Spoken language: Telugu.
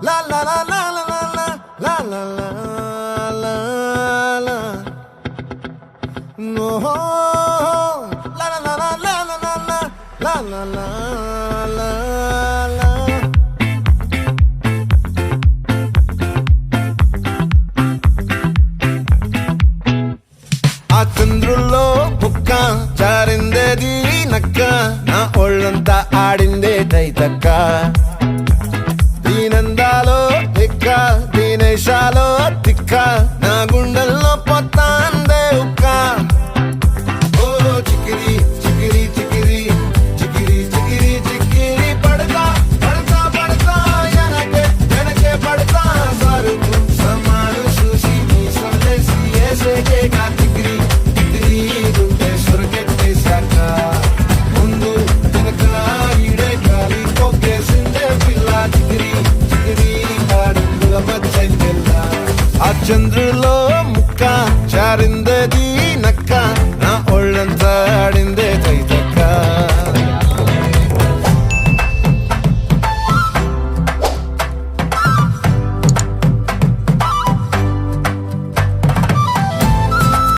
La la la la la la la la la la la. No, la la la la la la la la la la la la. ఆ చంద్రుల్లో బుక్క జారిందేది నక్క నా ఒళ్ళంతా ఆడిందే తైతక్క దీనందాలో ఎక్క దీనేశాలో తిక్క నా గుండెల్లో పొత్తాందే ఉక్క ఓ చికిరి చికిరి చికిరి చికిరి చికిరి చికిరి పడతా పడతా పడతా ఎనకే ఎనకే పడతా సరుకు సమాను చూసి నీ సందేశి ఏసేకే కా చికిరి చికిరి గుండె సొరకెట్టేశాక ముందు వెనక ఈడే గాలి కొక్కేసిందే పిల్ల చికిరి చికిరి ఆడుగుల మధ్య ఆ చంద్రులో ముక్క జారిందది